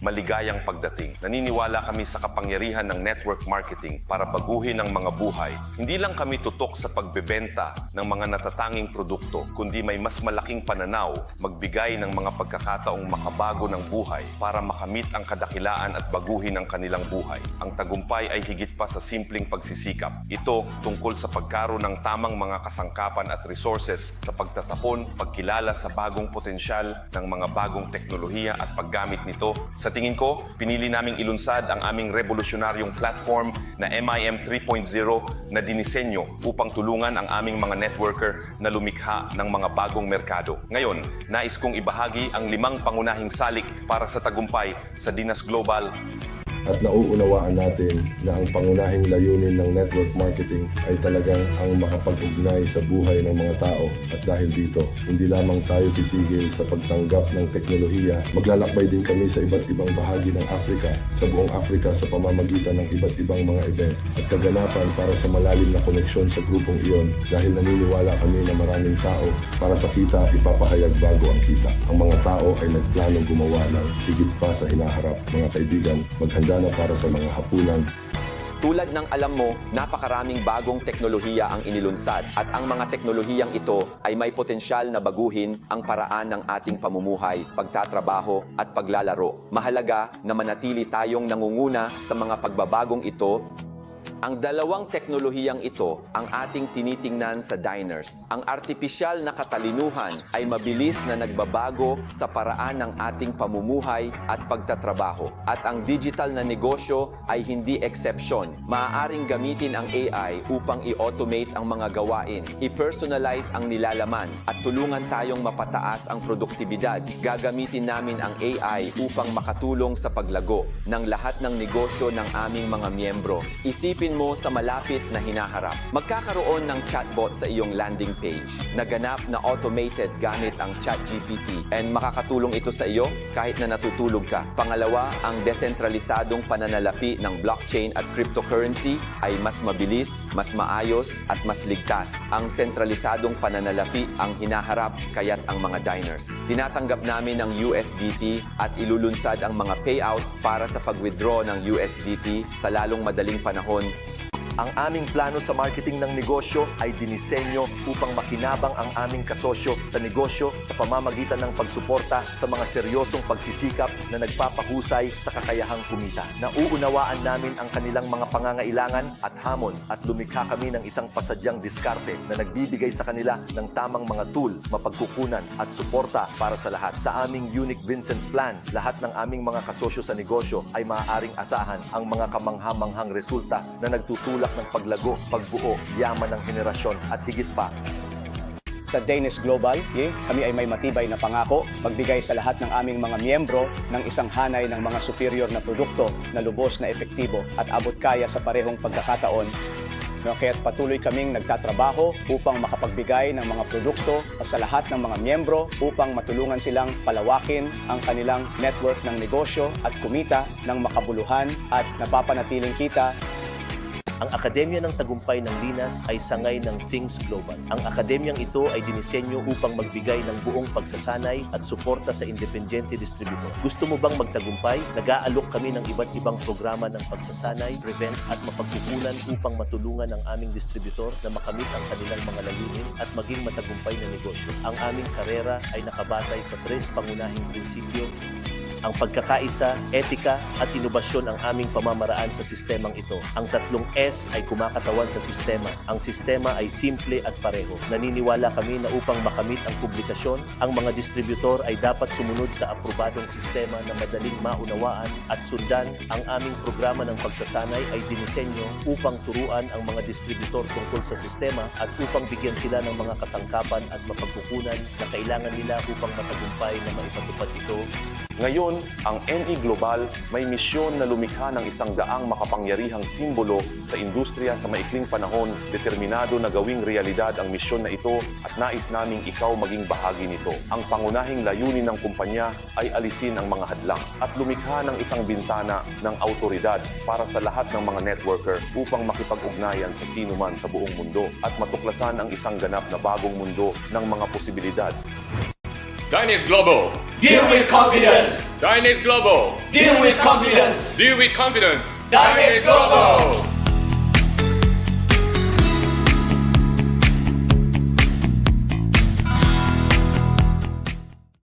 Maligayang pagdating. Naniniwala kami sa kapangyarihan ng network marketing para baguhin ang mga buhay. Hindi lang kami tutok sa pagbebenta ng mga natatanging produkto, kundi may mas malaking pananaw, magbigay ng mga pagkakataong makabago ng buhay para makamit ang kadakilaan at baguhin ang kanilang buhay. Ang tagumpay ay higit pa sa simpleng pagsisikap. Ito tungkol sa pagkaroon ng tamang mga kasangkapan at resources sa pagtatapon, pagkilala sa bagong potensyal ng mga bagong teknolohiya at paggamit nito. Sa tingin ko, pinili naming ilunsad ang aming revolusyonaryong platform na MIM 3.0 na dinisenyo upang tulungan ang aming mga networker na lumikha ng mga bagong merkado. Ngayon, nais kong ibahagi ang 5 pangunahing salik para sa tagumpay sa Dinas Global. At nauunawaan natin na ang pangunahing layunin ng network marketing ay talagang ang makapag-ugnay sa buhay ng mga tao. At dahil dito, hindi lamang tayo titigil sa pagtanggap ng teknolohiya, maglalakbay din kami sa iba't ibang bahagi ng Africa, sa buong Africa sa pamamagitan ng iba't ibang mga event at kaganapan para sa malalim na koneksyon sa grupong iyon dahil naniniwala kami na maraming tao para sa kita ipapahayag bago ang kita. Ang mga tao ay nagplanong gumawa ng higit pa sa hinaharap. Mga kaibigan, maghanda na para sa mga hapunan. Tulad ng alam mo, napakaraming bagong teknolohiya ang inilunsad at ang mga teknolohiyang ito ay may potensyal na baguhin ang paraan ng ating pamumuhay, pagtatrabaho at paglalaro. Mahalaga na manatili tayong nangunguna sa mga pagbabagong ito. Ang dalawang teknolohiyang ito ang ating tinitingnan sa diners. Ang artipisyal na katalinuhan ay mabilis na nagbabago sa paraan ng ating pamumuhay at pagtatrabaho. At ang digital na negosyo ay hindi exception. Maaaring gamitin ang AI upang i-automate ang mga gawain, i-personalize ang nilalaman, at tulungan tayong mapataas ang produktibidad. Gagamitin namin ang AI upang makatulong sa paglago ng lahat ng negosyo ng aming mga miyembro. Isipin mo sa malapit na hinaharap. Magkakaroon ng chatbot sa iyong landing page na ganap na automated gamit ang ChatGPT, and makakatulong ito sa iyo kahit na natutulog ka. Pangalawa, ang desentralisadong pananalapi ng blockchain at cryptocurrency ay mas mabilis, mas maayos at mas ligtas. Ang sentralisadong pananalapi ang hinaharap kaya't ang mga diners. Tinatanggap namin ang USDT at ilulunsad ang mga payout para sa pag-withdraw ng USDT sa lalong madaling panahon. Ang aming plano sa marketing ng negosyo ay dinisenyo upang makinabang ang aming kasosyo sa negosyo sa pamamagitan ng pagsuporta sa mga seryosong pagsisikap na nagpapahusay sa kakayahang kumita. Nauunawaan namin ang kanilang mga pangangailangan at hamon at lumikha kami ng isang pasadyang diskarte na nagbibigay sa kanila ng tamang mga tool, mapagkukunan at suporta para sa lahat. Sa aming Unique Vincent Plan, lahat ng aming mga kasosyo sa negosyo ay maaaring asahan ang mga kamangha-manghang resulta na nagtutulak ng paglago, pagbuo, yaman ng henerasyon at higit pa. Sa Danish Global, kami ay may matibay na pangako, magbigay sa lahat ng aming mga miyembro ng isang hanay ng mga superior na produkto na lubos na epektibo at abot kaya sa parehong pagkakataon. Kaya't patuloy kaming nagtatrabaho upang makapagbigay ng mga produkto sa lahat ng mga miyembro upang matulungan silang palawakin ang kanilang network ng negosyo at kumita ng makabuluhan at napapanatiling kita. Ang Akademya ng Tagumpay ng Dinas ay sangay ng Things Global. Ang akademyang ito ay dinisenyo upang magbigay ng buong pagsasanay at suporta sa independyente distributor. Gusto mo bang magtagumpay? Nag-aalok kami ng iba't ibang programa ng pagsasanay, prevent at mapagkukunan upang matulungan ang aming distributor na makamit ang kanilang mga layunin at maging matagumpay na negosyo. Ang aming karera ay nakabatay sa 3 pangunahing prinsipyo: ang pagkakaisa, etika at inobasyon ang aming pamamaraan sa sistemang ito. Ang 3 S ay kumakatawan sa sistema. Ang sistema ay simple at pareho. Naniniwala kami na upang makamit ang publikasyon, ang mga distributor ay dapat sumunod sa aprobadong sistema na madaling maunawaan at sundan. Ang aming programa ng pagsasanay ay dinisenyo upang turuan ang mga distributor tungkol sa sistema at upang bigyan sila ng mga kasangkapan at mapagkukunan na kailangan nila upang matagumpay na maipatupad ito. Ngayon, ang NE Global may misyon na lumikha ng isang daang makapangyarihang simbolo sa industriya sa maikling panahon. Determinado na gawing realidad ang misyon na ito at nais naming ikaw maging bahagi nito. Ang pangunahing layunin ng kumpanya ay alisin ang mga hadlang at lumikha ng isang bintana ng autoridad para sa lahat ng mga networker upang makipag-ugnayan sa sinuman sa buong mundo at matuklasan ang isang ganap na bagong mundo ng mga posibilidad. Dinas Global. Give with confidence. Dynex Global. Deal with confidence. Deal with confidence. Dynex Global.